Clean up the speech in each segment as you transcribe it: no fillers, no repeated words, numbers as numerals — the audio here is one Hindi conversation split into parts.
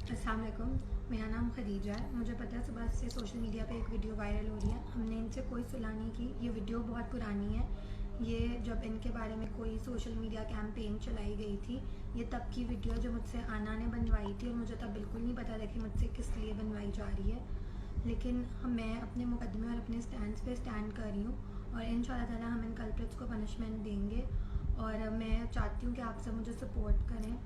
अस्सलाम वालेकुम, मेरा नाम खदीजा है। मुझे पता है सुबह से सोशल मीडिया पे एक वीडियो वायरल हो रही है। हमने इनसे कोई सुलह नहीं की। ये वीडियो बहुत पुरानी है। ये जब इनके बारे में कोई सोशल मीडिया कैंपेन चलाई गई थी, ये तब की वीडियो जो मुझसे आना ने बनवाई थी, और मुझे तब बिल्कुल नहीं पता था कि मुझसे किस लिए बनवाई जा रही है। लेकिन मैं अपने मुकदमे और अपने स्टैंड पे स्टैंड कर रही हूँ, और इंशाल्लाह ताला हम इन कल्प्रिट्स को पनिशमेंट देंगे। और मैं चाहती हूँ कि आप सब मुझे सपोर्ट करें।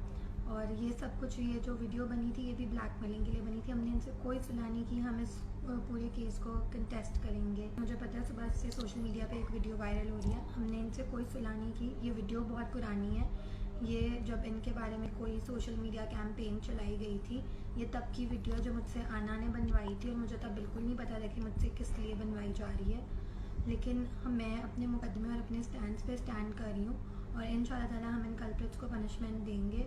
और ये सब कुछ, ये जो वीडियो बनी थी, ये भी ब्लैकमेलिंग के लिए बनी थी। हमने इनसे कोई सुलह नहीं की। हम इस पूरे केस को कंटेस्ट करेंगे। मुझे पता है सुबह से सोशल मीडिया पे एक वीडियो वायरल हो रही है। हमने इनसे कोई सुलह नहीं की। ये वीडियो बहुत पुरानी है। ये जब इनके बारे में कोई सोशल मीडिया कैंपेन चलाई गई थी, ये तब की वीडियो जो मुझसे आना ने बनवाई थी, और मुझे तब बिल्कुल नहीं पता था कि मुझसे किस लिए बनवाई जा रही है। लेकिन मैं अपने मुकदमे और अपने स्टैंड पे स्टैंड कर रही हूँ, और इंशाल्लाह ताला हम इन कल्प्रिट्स को पनिशमेंट देंगे।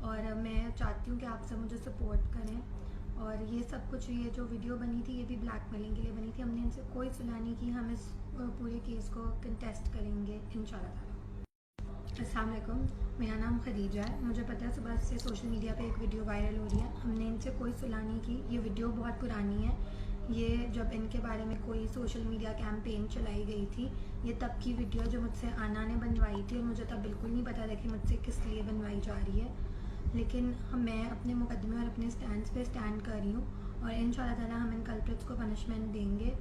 और मैं चाहती हूँ कि आप सब मुझे सपोर्ट करें। और ये सब कुछ, ये जो वीडियो बनी थी, ये भी ब्लैकमेलिंग के लिए बनी थी। हमने इनसे कोई सुलह नहीं की। हम इस पूरे केस को कंटेस्ट करेंगे इंशाल्लाह ताला। अस्सलाम वालेकुम, मेरा नाम खदीजा है। मुझे पता है सुबह से सोशल मीडिया पे एक वीडियो वायरल हो रही है। हमने इनसे कोई सुलह नहीं की। ये वीडियो बहुत पुरानी है। ये जब इनके बारे में कोई सोशल मीडिया कैंपेन चलाई गई थी, ये तब की वीडियो जो मुझसे आना ने बनवाई थी, और मुझे तब बिल्कुल नहीं पता था कि मुझसे किस लिए बनवाई जा रही है। लेकिन मैं अपने मुकदमे और अपने स्टैंड पे स्टैंड कर रही हूँ, और इंशाल्लाह ताला हम इन कल्प्रिट्स को पनिशमेंट देंगे।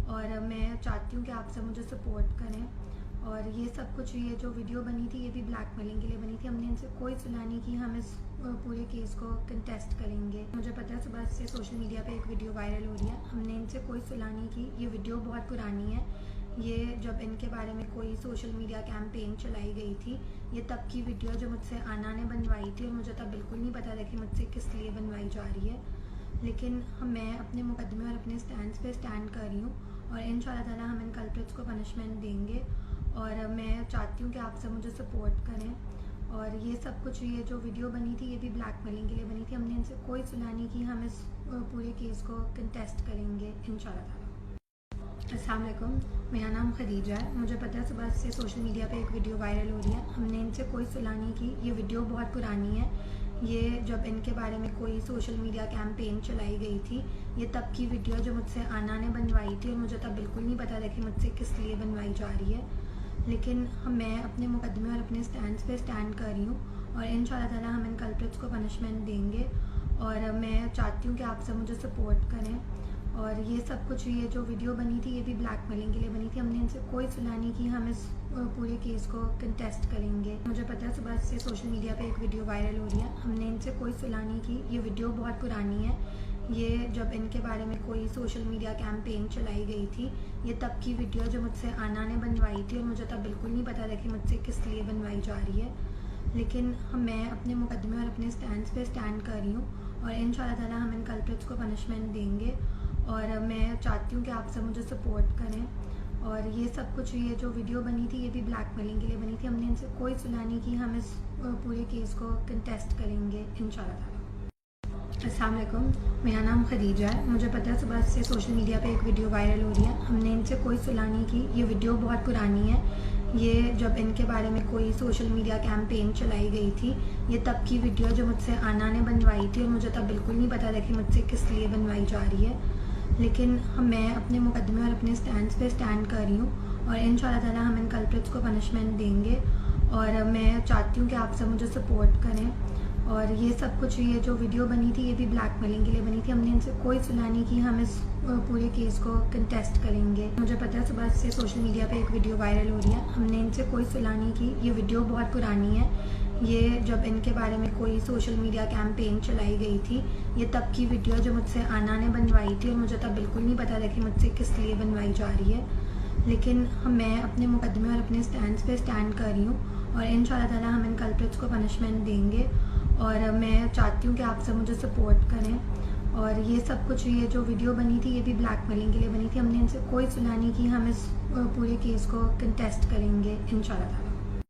और मैं चाहती हूँ कि आप सब मुझे सपोर्ट करें। और ये सब कुछ, ये जो वीडियो बनी थी, ये भी ब्लैकमेलिंग के लिए बनी थी। हमने इनसे कोई सुलह नहीं की। हम इस पूरे केस को कंटेस्ट करेंगे। मुझे पता है सुबह से सोशल मीडिया पे एक वीडियो वायरल हो रही है। हमने इनसे कोई सुलह नहीं की। ये वीडियो बहुत पुरानी है। ये जब इनके बारे में कोई सोशल मीडिया कैंपेन चलाई गई थी, ये तब की वीडियो जो मुझसे आना ने बनवाई थी, और मुझे तब बिल्कुल नहीं पता था कि मुझसे किस लिए बनवाई जा रही है। लेकिन मैं अपने मुकदमे और अपने स्टैंड पे स्टैंड कर रही हूँ, और इंशाल्लाह ताला हम इन कल्प्रिट्स को पनिशमेंट देंगे। और मैं चाहती हूँ कि आप सब मुझे सपोर्ट करें। और ये सब कुछ, ये जो वीडियो बनी थी, ये भी ब्लैकमेलिंग के लिए बनी थी। हमने इनसे कोई सुलह नहीं की। हम इस पूरे केस को कंटेस्ट करेंगे इंशाल्लाह ताला। अस्सलाम वालेकुम, मेरा नाम खदीजा है। मुझे पता है सुबह से सोशल मीडिया पे एक वीडियो वायरल हो रही है। हमने इनसे कोई सुलह नहीं की। ये वीडियो बहुत पुरानी है। ये जब इनके बारे में कोई सोशल मीडिया कैंपेन चलाई गई थी, ये तब की वीडियो जो मुझसे आना ने बनवाई थी, और मुझे तब बिल्कुल नहीं पता था कि मुझसे किस लिए बनवाई जा रही है। लेकिन मैं अपने मुकदमे और अपने स्टैंड पे स्टैंड कर रही हूँ, और इंशाल्लाह ताला हम इन कल्प्रिट्स को पनिशमेंट देंगे। और मैं चाहती हूँ कि आप सब मुझे सपोर्ट करें। और ये सब कुछ, ये जो वीडियो बनी थी, ये भी ब्लैकमेलिंग के लिए बनी थी। हमने इनसे कोई सुलह नहीं की। हम इस पूरे केस को कंटेस्ट करेंगे। मुझे पता है सुबह से सोशल मीडिया पे एक वीडियो वायरल हो रही है। हमने इनसे कोई सुलह नहीं की। ये वीडियो बहुत पुरानी है। ये जब इनके बारे में कोई सोशल मीडिया कैंपेन चलाई गई थी, ये तब की वीडियो जो मुझसे आना ने बनवाई थी, और मुझे तब बिल्कुल नहीं पता था कि मुझसे किस लिए बनवाई जा रही है। लेकिन मैं अपने मुकदमे और अपने स्टैंड पे स्टैंड कर रही हूँ, और इंशाल्लाह ताला हम इन कल्प्रिट्स को पनिशमेंट देंगे। और मैं चाहती हूँ कि आप सब मुझे सपोर्ट करें। और ये सब कुछ, ये जो वीडियो बनी थी, ये भी ब्लैकमेलिंग के लिए बनी थी। हमने इनसे कोई सुलह नहीं की। हम इस पूरे केस को कंटेस्ट करेंगे इंशाल्लाह ताला। अस्सलाम वालेकुम, मेरा नाम खदीजा है। मुझे पता है सुबह से सोशल मीडिया पे एक वीडियो वायरल हो रही है। हमने इनसे कोई सुलह नहीं की। ये वीडियो बहुत पुरानी है। ये जब इनके बारे में कोई सोशल मीडिया कैंपेन चलाई गई थी, ये तब की वीडियो जो मुझसे आना ने बनवाई थी, और मुझे तब बिल्कुल नहीं पता था कि मुझसे किस लिए बनवाई जा रही है। लेकिन मैं अपने मुकदमे और अपने स्टैंड पे स्टैंड कर रही हूँ, और इंशाल्लाह ताला हम इन कल्प्रिट्स को पनिशमेंट देंगे। और मैं चाहती हूँ कि आप सब मुझे सपोर्ट करें। और ये सब कुछ, ये जो वीडियो बनी थी, ये भी ब्लैकमेलिंग के लिए बनी थी। हमने इनसे कोई सुलह नहीं की। हम इस पूरे केस को कंटेस्ट करेंगे। मुझे पता है सुबह से सोशल मीडिया पे एक वीडियो वायरल हो रही है। हमने इनसे कोई सुलह नहीं की। ये वीडियो बहुत पुरानी है। ये जब इनके बारे में कोई सोशल मीडिया कैंपेन चलाई गई थी, ये तब की वीडियो जो मुझसे आना ने बनवाई थी, और मुझे तब बिल्कुल नहीं पता था कि मुझसे किस लिए बनवाई जा रही है। लेकिन मैं अपने मुकदमे और अपने स्टैंड पे स्टैंड कर रही हूँ, और इंशाल्लाह ताला हम इन कल्प्रिट्स को पनिशमेंट देंगे। और मैं चाहती हूँ कि आप सब मुझे सपोर्ट करें। और ये सब कुछ, ये जो वीडियो बनी थी, ये भी ब्लैकमेलिंग के लिए बनी थी। हमने इनसे कोई सुलह नहीं की। हम इस पूरे केस को कंटेस्ट करेंगे इंशाल्लाह ताला।